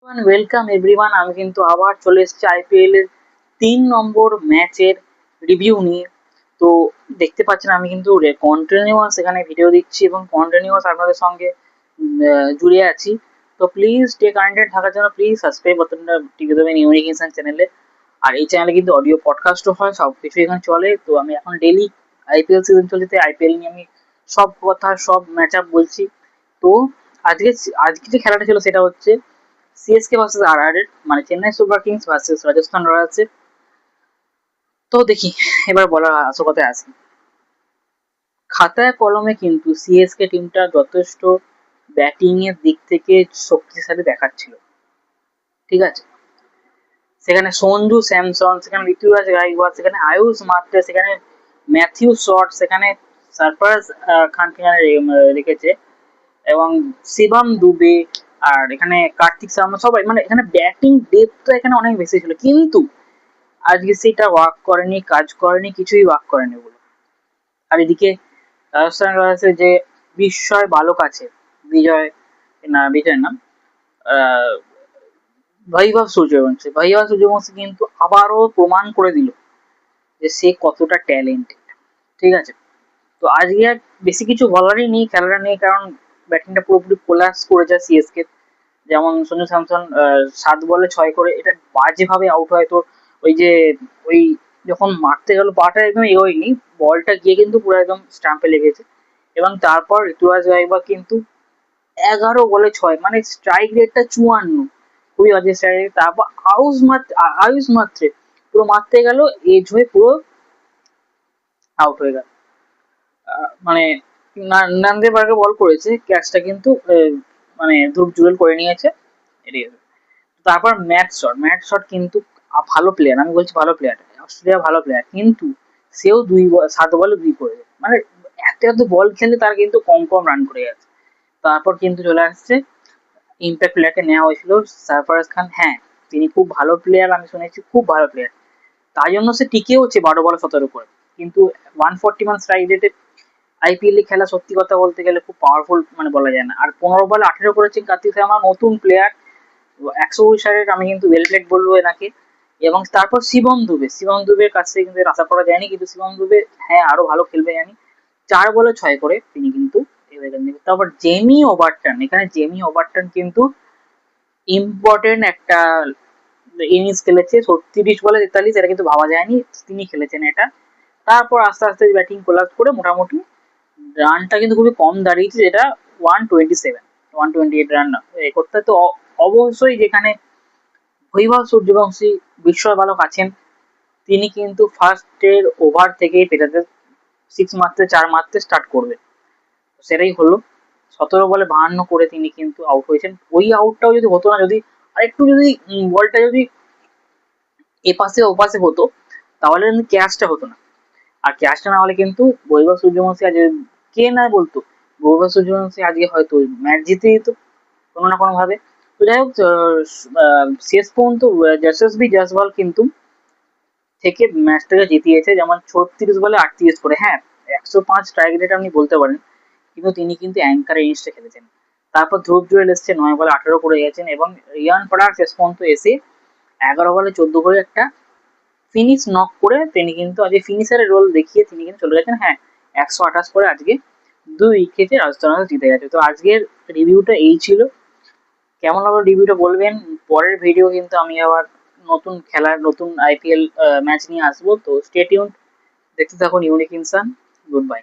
Welcome everyone. আমি কিন্তু আবার চলে এসেছি আইপিএল এর 3 নম্বর ম্যাচের রিভিউ নিয়ে। তো দেখতে পাচ্ছেন আমি কিন্তু কন্টিনিউয়াস এখানে ভিডিও দিচ্ছি এবং কন্টিনিউয়াস আপনাদের সঙ্গে জুড়ে আছি। তো প্লিজ স্টে কানেক্টেড থাকার জন্য প্লিজ সাবস্ক্রাইব বাটনটা টিপে দেবেন ইউনিক ইনসান চ্যানেলে। আর এই চ্যানেলে কিন্তু অডিও পডকাস্টও হয়, সব কিছু এখানে চলে। তো আমি এখন ডেইলি আইপিএল সিজন চলছে, আইপিএল নিয়ে আমি সব কথা সব ম্যাচ আপ বলছি। তো আজকে আজকে যে খেলাটা ছিল সেটা হচ্ছে সিএসকে ভার্সেস আরআর এর, মানে Chennai Super Kings versus Rajasthan Royals এর। তো দেখি এবার বলা আসল কথায় আসি। খাতায় কলমে কিন্তু সিএসকে টিমটা যথেষ্ট ব্যাটিং এর দিক থেকে শক্তিশালী দেখাচ্ছিল, ঠিক আছে। সেখানে সঞ্জু স্যামসন, সেখানে ঋতুরাজ গাইকোয়াড়, সেখানে আয়ুষ মাত্রে, সেখানে ম্যাথিউ শট, সেখানে সারফরাজ খানকে রেখেছে, এবং শিবম দুবে, আর এখানে কার্তিক শর্মা, সবাই মানে এখানে ব্যাটিং ডেপথটা এখানে অনেক বেশি ছিল। কিন্তু আজকে সেটা ওয়ার্ক করেনি, কাজ করেনি, কিছুই ওয়ার্ক করেনি বলে। আর এদিকে রাজস্থান রয়্যালসের যে বিস্ময় বালক আছে, বিজয়, না বিজয় নাম, ভাইভব সূর্যবংশী কিন্তু আবারও প্রমাণ করে দিল যে সে কতটা ট্যালেন্টেড, ঠিক আছে। তো আজকে আর বেশি কিছু বলারই নেই খেলাটা নেই, কারণ ব্যাটিংটা পুরোপুরি কোলাপস করে যায় সিএসকে। যেমন সঞ্জু স্যামসন 7 বলে 6 করে, এটা বাজেভাবে আউট হয়। তো ওই যে ওই যখন মারতে গেল পাটা একদম এগোয়নি, বলটা গিয়ে কিন্তু পুরো একদম স্টাম্পে লেগেছে। এবং তারপর ঋতুরাজ গায়কোয়াড় কিন্তু 11 বলে 6, মানে স্ট্রাইক রেটটা 54, খুবই বাজে স্ট্রাইক রেট। তারপর আয়ুষ মাত্রে পুরো মারতে গেল, এজ হয়ে পুরো আউট হয়ে গেল। মানে নান্দেবার্গে বল করেছে, ক্যাচটা কিন্তু মানে ধ্রুব জুয়েল করে নিয়েছে। তারপর ম্যাট শট কিন্তু ভালো প্লেয়ার, আমি বলছি ভালো প্লেয়ার, অস্ট্রেলিয়া ভালো প্লেয়ার, কিন্তু সেও 7 বলে 2 করেছে। মানে এত বল খেলে তার কিন্তু কম কম রান করে গেছে। তারপর কিন্তু চলে আসছে ইম্প্যাক্ট প্লেয়ারকে নেওয়া হয়েছিল সারফরাজ খান। হ্যাঁ, তিনি খুব ভালো প্লেয়ার, আমি শুনেছি খুব ভালো প্লেয়ার, তাই জন্য সে টিকে হচ্ছে 12 বলে 17 করে। কিন্তু 141 স্ট্রাইক রেটে আইপিএল এ খেলা সত্যি কথা বলতে গেলে খুব পাওয়ারফুল, মানে বলা যায় না। আর 15 বলে 18 করেছে কার্তিক শর্মা, নতুন প্লেয়ার, 119 আমি কিন্তু ওয়েল প্লেড বলবো এনাকে। এবং তারপর শিবম দুবের কাছ থেকে কিন্তু আশা করা যায়নি, কিন্তু শিবম দুবে হ্যাঁ আরো ভালো খেলবে জানি। 4 বলে 6 করে তিনি কিন্তু তারপর জেমি ওভারটন কিন্তু ইম্পর্টেন্ট একটা ইনিংস খেলেছে, 36 বলে 43, এটা কিন্তু ভাবা যায়নি তিনি খেলেছেন এটা। তারপর আস্তে আস্তে ব্যাটিং কোলাপস করে মোটামুটি রানটা কিন্তু খুবই কম দাঁড়িয়েছে, যেটা 128 রান করতে। তো অবশ্যই যেখানে বৈভব সূর্যবংশী বিস্ময় বালক আছেন, তিনি কিন্তু ফার্স্টের ওভার থেকেই পেটাতে 6 মারতে 4 মারতে স্টার্ট করবে, সেটাই হলো। 17 বলে 52 করে তিনি কিন্তু আউট হয়েছেন। ওই আউটটাও যদি হতো না, যদি আরেকটু যদি বলটা যদি এপাশে ওপাশে হতো, তাহলে কিন্তু ক্যাচটা হতো না। আর ক্যাচটা না হলে কিন্তু বৈভব সূর্যবংশী আজ, কে না বলতো বৈভব সূর্যবংশী আজকে হয়তো ম্যাচ জিতে দিত কোনো না কোনো ভাবে। তো যাই হোক, শেষ পর্যন্ত যশস্বী জয়সওয়াল কিন্তু থেকে ম্যাচটাকে জিতিয়েছে, যেমন 36 বলে 38 করে। হ্যাঁ, 105 স্ট্রাইক রেট আপনি বলতে পারেন, কিন্তু তিনি কিন্তু অ্যাঙ্কার ইনিংসটা খেলেছেন। তারপর ধ্রুব জুয়েল এসছে 9 বলে 18 করে গেছেন, এবং রিয়ান পরাগ শেষ পর্যন্ত এসে 11 বলে 14 করে একটা ফিনিশ নক করে তিনি কিন্তু আজকে ফিনিশারের রোল দেখিয়ে তিনি কিন্তু চলে গেছেন। হ্যাঁ, 128 করে আজকে 2 উইকেটে রাজস্থান রয়্যালস জিতে গেছে। তো আজকের রিভিউটা এই ছিল। কেমন লাগলো রিভিউটা বলবেন। পরের ভিডিও কিন্তু আমি আবার নতুন খেলার নতুন আইপিএল ম্যাচ নিয়ে আসবো। তো স্টে টিউনড, দেখতে থাকুন ইউনিক ইনসান। Good bye.